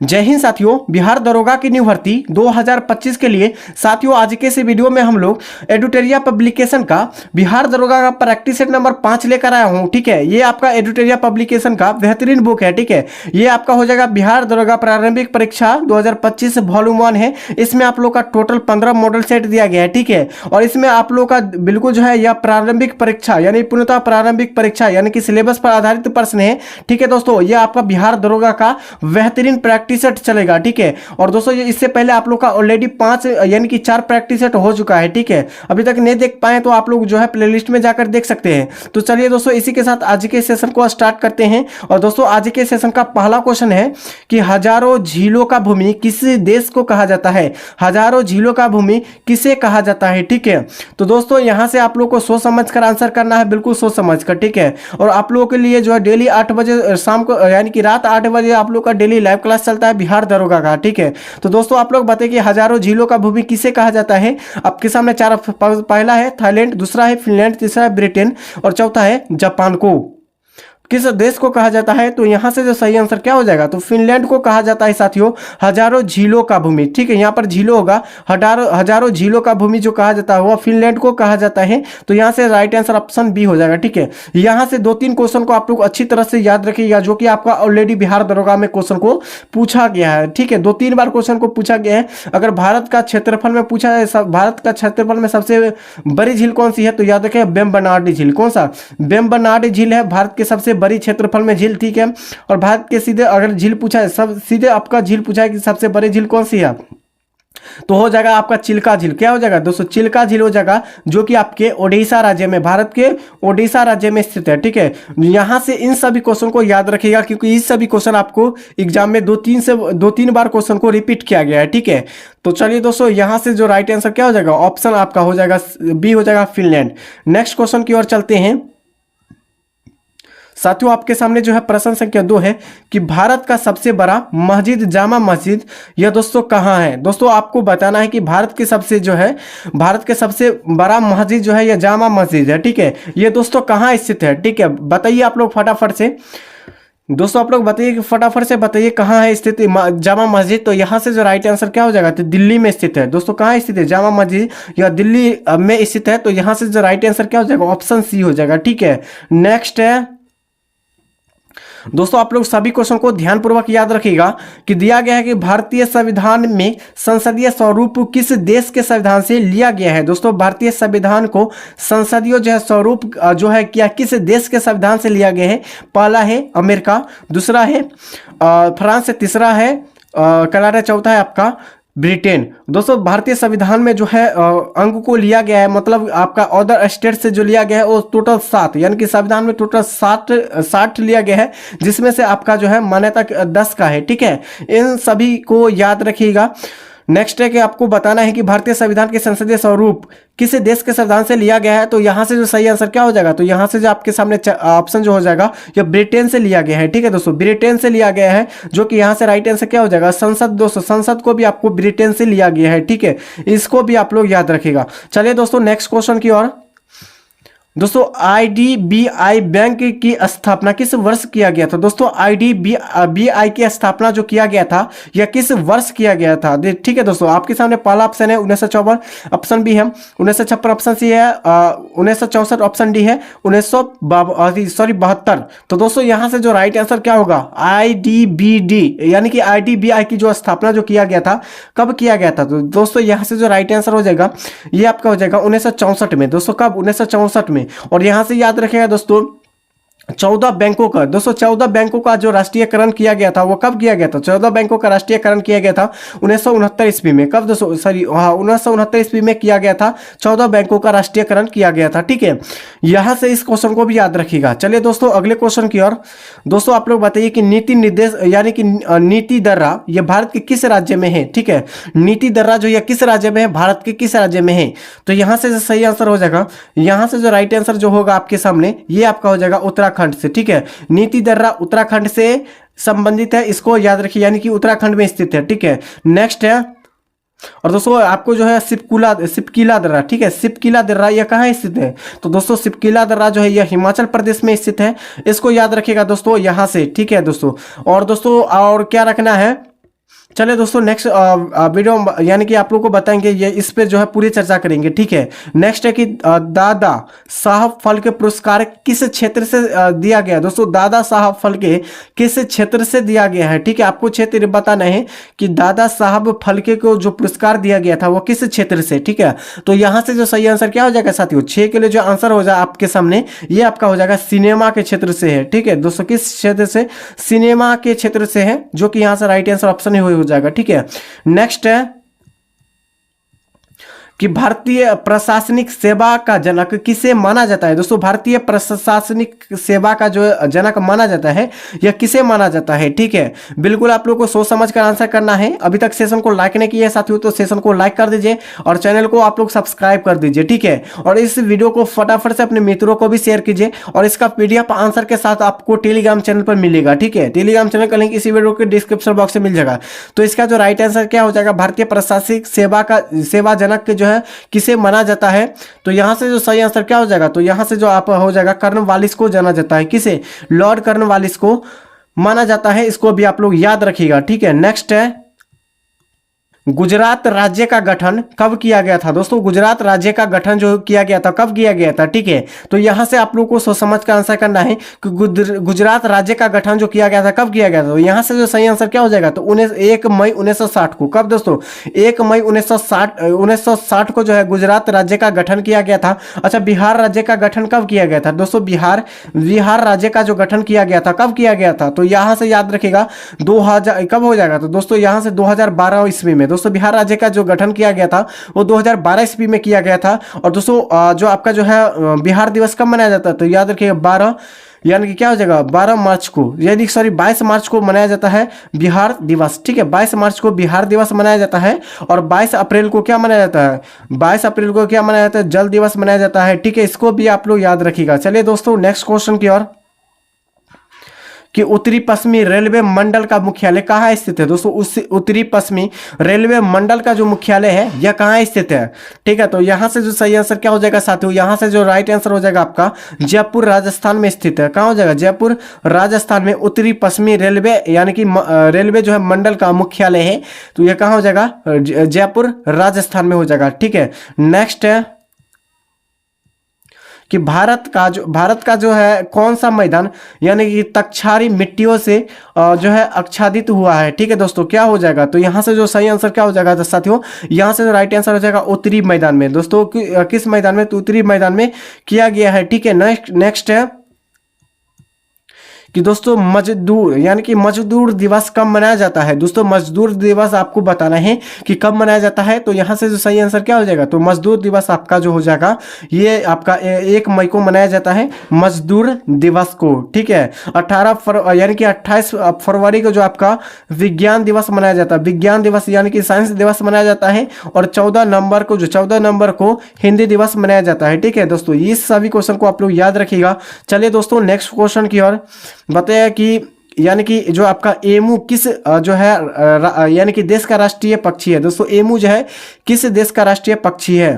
जय हिंद साथियों। बिहार दरोगा की न्यू भर्ती 2025 के लिए साथियों आज के इस वीडियो में हम लोग एडुटेरिया पब्लिकेशन का बिहार दरोगा का प्रैक्टिस सेट नंबर 5 लेकर आया हूं। ठीक है, ये आपका एडुटेरिया पब्लिकेशन का बेहतरीन बुक है। ठीक है, ये आपका हो जाएगा बिहार दरोगा प्रारंभिक परीक्षा 2025 वॉल्यूम 1 है। इसमें आप लोग का टोटल 15 मॉडल सेट दिया गया है। ठीक है, और इसमें आप लोग का बिल्कुल जो है यह प्रारंभिक परीक्षा यानी पूर्णतः प्रारंभिक परीक्षा यानी कि सिलेबस पर आधारित प्रश्न है। ठीक है दोस्तों, ये आपका बिहार दरोगा का बेहतरीन प्रैक्टिस सेट चलेगा। ठीक है, और दोस्तों ये इससे पहले आप लोग का ऑलरेडी 5 यानी कि 4 प्रैक्टिस सेट हो चुका है। ठीक है, अभी तक नहीं देख पाए तो आप लोग जो है प्लेलिस्ट में जाकर देख सकते हैं। तो चलिए दोस्तों इसी के साथ आज के सेशन को स्टार्ट करते हैं। और दोस्तों आज के सेशन का पहला क्वेश्चन है कि हजारों झीलों का भूमि किस देश को कहा जाता है? हजारों झीलों का भूमि किसे कहा जाता है? ठीक है, तो दोस्तों यहां से आप लोग को सोच समझ कर आंसर करना है, बिल्कुल सोच समझ कर। ठीक है, और आप लोगों के लिए जो है डेली 8 बजे शाम को यानी कि रात 8 बजे आप लोग का डेली लाइव क्लास चलता है बिहार दरोगा का। ठीक है, तो दोस्तों आप लोग बताइए कि हजारों झीलों का भूमि किसे कहा जाता है? आपके सामने 4, पहला है थाईलैंड, दूसरा है फिनलैंड, तीसरा है ब्रिटेन और चौथा है जापान को किस देश को कहा जाता है? तो यहां से जो सही आंसर क्या हो जाएगा? तो फिनलैंड को कहा जाता है साथियों हजारों झीलों का भूमि। ठीक है, यहां पर झीलों होगा, हजारों झीलों का भूमि जो कहा जाता है वह फिनलैंड को कहा जाता है। तो यहां से राइट आंसर ऑप्शन बी हो जाएगा। ठीक है, यहां से 2-3 क्वेश्चन को आप लोग अच्छी तरह से याद रखिएगा जो कि आपका ऑलरेडी बिहार दरोगा में क्वेश्चन को पूछा गया है। ठीक है, 2-3 बार क्वेश्चन को पूछा गया है। अगर भारत का क्षेत्रफल में पूछा है, भारत का क्षेत्रफल में सबसे बड़ी झील कौन सी है? तो याद रखें वेम्बनाड झील। कौन सा? वेम्बनाड झील है भारत के सबसे बड़ी क्षेत्रफल में झील। ठीक है, और भारत के सीधे अगर झील पूछा है, सब सीधे आपका झील पूछा है कि सबसे बड़ी झील कौन सी है, तो हो जाएगा आपका चिल्का झील। क्या हो जाएगा दोस्तों? चिल्का झील हो जाएगा जो कि आपके ओडिशा राज्य में, भारत के ओडिशा राज्य में स्थित है। ठीक है, यहां से इन सभी क्वेश्चन को याद रखिएगा क्योंकि इस सभी क्वेश्चन आपको एग्जाम में 2-3 बार क्वेश्चन को रिपीट किया गया है। ठीक है, तो चलिए दोस्तों यहां से जो राइट आंसर क्या हो जाएगा? ऑप्शन आपका हो जाएगा बी हो जाएगा फिनलैंड। नेक्स्ट क्वेश्चन की ओर चलते हैं साथियों। आपके सामने जो है प्रश्न संख्या 2 है कि भारत का सबसे बड़ा मस्जिद जामा मस्जिद यह दोस्तों कहाँ है? दोस्तों आपको बताना है कि भारत के सबसे बड़ा मस्जिद जो है यह जामा मस्जिद है। ठीक है, ये दोस्तों कहाँ स्थित है? ठीक है, बताइए आप लोग फटाफट से। दोस्तों आप लोग बताइए कि फटाफट से बताइए कहाँ है स्थित जामा मस्जिद। तो यहाँ से जो राइट आंसर क्या हो जाएगा? तो दिल्ली में स्थित है। दोस्तों कहाँ स्थित है जामा मस्जिद? यह दिल्ली में स्थित है। तो यहाँ से जो राइट आंसर क्या हो जाएगा? ऑप्शन सी हो जाएगा। ठीक है, नेक्स्ट है दोस्तों आप लोग सभी क्वेश्चन को ध्यानपूर्वक याद रखिएगा कि दिया गया है कि भारतीय संविधान में संसदीय स्वरूप किस देश के संविधान से लिया गया है? दोस्तों भारतीय संविधान को संसदीय जो है स्वरूप जो है क्या किस देश के संविधान से लिया गया है? पहला है अमेरिका, दूसरा है फ्रांस, तीसरा है कनाडा, चौथा है आपका ब्रिटेन। दोस्तों भारतीय संविधान में जो है अंग को लिया गया है, मतलब आपका अदर स्टेट से जो लिया गया है वो टोटल 7 यानी कि संविधान में टोटल 60 लिया गया है, जिसमें से आपका जो है मान्यता 10 का है। ठीक है, इन सभी को याद रखिएगा। नेक्स्ट है कि आपको बताना है कि भारतीय संविधान के संसदीय स्वरूप किस देश के संविधान से लिया गया है। तो यहां से जो सही आंसर क्या हो जाएगा? तो यहां से जो आपके सामने ऑप्शन जो हो जाएगा यह ब्रिटेन से लिया गया है। ठीक है दोस्तों, ब्रिटेन से लिया गया है जो कि यहां से राइट आंसर क्या हो जाएगा? संसद। दोस्तों संसद को भी आपको ब्रिटेन से लिया गया है। ठीक है, इसको भी आप लोग याद रखिएगा। चलिए दोस्तों नेक्स्ट क्वेश्चन की ओर। दोस्तों IDBI बैंक की स्थापना किस वर्ष किया गया था? दोस्तों IDBI की स्थापना जो किया गया था यह किस वर्ष किया गया था? ठीक है दोस्तों, आपके सामने पहला ऑप्शन है 1954, ऑप्शन बी है 1956, ऑप्शन सी है 1964, ऑप्शन डी है 1972। तो दोस्तों यहां से जो राइट आंसर क्या होगा? IDBD यानी कि IDBI की जो स्थापना जो किया गया था कब किया गया था? तो दोस्तों यहां से जो राइट आंसर हो जाएगा ये आपका हो जाएगा 1964 में। दोस्तों कब? 1964 में। और यहां से याद रखेगा दोस्तों 14 बैंकों का, दोस्तों 14 बैंकों का जो राष्ट्रीयकरण किया गया था वो कब किया गया था? 14 बैंकों का राष्ट्रीयकरण किया गया था 1969 ईस्वी में। कब दोस्तों? सॉरी, हाँ 1969 ईस्वी में किया गया था। 14 बैंकों का राष्ट्रीयकरण किया गया था। ठीक है, यहां से इस क्वेश्चन को भी याद रखिएगा। चलिए दोस्तों अगले क्वेश्चन की ओर। दोस्तों आप लोग बताइए कि नीति निर्देश यानी कि नीति दर्रा यह भारत के किस राज्य में है? ठीक है, नीति दर्रा जो यह किस राज्य में है? भारत के किस राज्य में है? तो यहां से जो सही आंसर हो जाएगा, यहां से जो राइट आंसर जो होगा आपके सामने ये आपका हो जाएगा उत्तराखंड से। ठीक है, नीति दर्रा उत्तराखंड से संबंधित है, इसको याद रखिए, यानी कि उत्तराखंड में स्थित है। ठीक है, नेक्स्ट है और दोस्तों आपको जो है सिपकीला दर्रा। ठीक है, सिपकीला दर्रा यह कहाँ स्थित है? तो दोस्तों सिपकीला दर्रा जो है यह हिमाचल प्रदेश में स्थित है, इसको याद रखिएगा दोस्तों यहां से। ठीक है दोस्तों, और दोस्तों और क्या रखना है? चलिए दोस्तों नेक्स्ट वीडियो यानी कि आप लोगों को बताएंगे, ये इस पे जो है पूरी चर्चा करेंगे, ठीक है। नेक्स्ट है कि दादा साहब फाल्के पुरस्कार किस क्षेत्र से दिया गया। दोस्तों दादा साहब फाल्के किस क्षेत्र से दिया गया है, ठीक है। आपको क्षेत्र बताना है कि दादा साहब फाल्के को जो पुरस्कार दिया गया था वो किस क्षेत्र से, ठीक है। तो यहाँ से जो सही आंसर क्या हो जाएगा साथियों, 6 के लिए जो आंसर हो जाए आपके सामने, ये आपका हो जाएगा सिनेमा के क्षेत्र से है, ठीक है दोस्तों। किस क्षेत्र से, सिनेमा के क्षेत्र से है, जो कि यहाँ से राइट आंसर ऑप्शन ही हो जाएगा, ठीक है। नेक्स्ट है कि भारतीय प्रशासनिक सेवा का जनक किसे माना जाता है। दोस्तों भारतीय प्रशासनिक सेवा का जो जनक माना जाता है, यह किसे माना जाता है, ठीक है। बिल्कुल आप लोग को सोच समझ कर आंसर करना है। अभी तक सेशन को लाइक नहीं किया है साथियों, तो सेशन को लाइक कर दीजिए और चैनल को आप लोग सब्सक्राइब कर दीजिए, ठीक है। और इस वीडियो को फटाफट से अपने मित्रों को भी शेयर कीजिए, और इसका PDF आंसर के साथ आपको टेलीग्राम चैनल पर मिलेगा, ठीक है। टेलीग्राम चैनल का लिंक इसी वीडियो के डिस्क्रिप्शन बॉक्स में मिल जाएगा। तो इसका जो राइट आंसर क्या हो जाएगा, भारतीय प्रशासनिक सेवा का सेवा जनक के जो है किसे माना जाता है। तो यहां से जो सही आंसर क्या हो जाएगा, तो यहां से जो आप हो जाएगा कर्नवालिस को जाना जाता है। किसे, लॉर्ड कर्नवालिस को माना जाता है। इसको भी आप लोग याद रखिएगा, ठीक है। नेक्स्ट है गुजरात राज्य का गठन कब किया गया था। दोस्तों गुजरात राज्य का गठन जो किया गया था, कब किया गया था, ठीक है। तो यहां से आप लोगों को सोच समझ कर आंसर करना है कि गुजरात राज्य का गठन जो किया गया था कब किया गया था। तो यहां से जो सही आंसर क्या हो जाएगा, तो 1 मई 1960 को। कब दोस्तों, 1 मई 1960 को जो है गुजरात राज्य का गठन किया गया था। अच्छा, बिहार राज्य का गठन कब किया गया था। दोस्तों बिहार राज्य का जो गठन किया गया था, कब किया गया था। तो यहां से याद रखिएगा 2000 कब हो जाएगा, तो दोस्तों यहां से 2012 ईस्वी में। दोस्तों बिहार राज्य का जो गठन किया गया था वो 2012 ईस्वी में किया गया था। और दोस्तों जो आपका जो है बिहार दिवस कब मनाया जाता है, तो याद रखिएगा 12 यानी कि क्या हो जाएगा 12 मार्च को, यानी सॉरी 22 मार्च को मनाया जाता है बिहार दिवस, ठीक है। 22 मार्च को बिहार दिवस मनाया जाता है। और 22 अप्रैल को क्या मनाया जाता है, 22 अप्रैल को क्या मनाया जाता है, जल दिवस मनाया जाता है, ठीक है। इसको भी आप लोग याद रखिएगा। चलिए दोस्तों नेक्स्ट क्वेश्चन की ओर, कि उत्तरी पश्चिमी रेलवे मंडल का मुख्यालय कहाँ स्थित है। दोस्तों उस उत्तरी पश्चिमी रेलवे मंडल का जो मुख्यालय है यह कहाँ स्थित है, ठीक है। तो यहाँ से जो सही आंसर क्या हो जाएगा साथियों, यहाँ से जो राइट आंसर हो जाएगा आपका जयपुर राजस्थान में स्थित है। कहाँ हो जाएगा, जयपुर राजस्थान में उत्तरी पश्चिमी रेलवे यानी कि रेलवे जो है मंडल का मुख्यालय है। तो यह कहाँ हो जाएगा, जयपुर राजस्थान में हो जाएगा, ठीक है। नेक्स्ट है कि भारत का जो है कौन सा मैदान यानी कि तक्षारी मिट्टियों से जो है आच्छादित हुआ है, ठीक है दोस्तों। क्या हो जाएगा, तो यहाँ से जो सही आंसर क्या हो जाएगा तो साथियों, यहाँ से जो राइट आंसर हो जाएगा उत्तरी मैदान में। दोस्तों किस मैदान में, तो उत्तरी मैदान में किया गया है, ठीक है। नेक्स्ट है कि दोस्तों मजदूर यानी कि मजदूर दिवस कब मनाया जाता है। दोस्तों मजदूर दिवस आपको बताना है कि कब मनाया जाता है। तो यहाँ से जो सही आंसर क्या हो जाएगा, तो मजदूर दिवस आपका जो हो जाएगा ये आपका 1 मई को मनाया जाता है मजदूर दिवस को, ठीक है। 18 यानी कि 28 फरवरी को जो आपका विज्ञान दिवस मनाया जाता है, विज्ञान दिवस यानी कि साइंस दिवस मनाया जाता है। और 14 नवंबर को हिंदी दिवस मनाया जाता है, ठीक है दोस्तों। ये सभी क्वेश्चन को आप लोग याद रखिएगा। चलिए दोस्तों नेक्स्ट क्वेश्चन की ओर, बताया कि यानी कि जो आपका एमू किस जो है यानी कि देश का राष्ट्रीय पक्षी है। दोस्तों एमू जो है किस देश का राष्ट्रीय पक्षी है।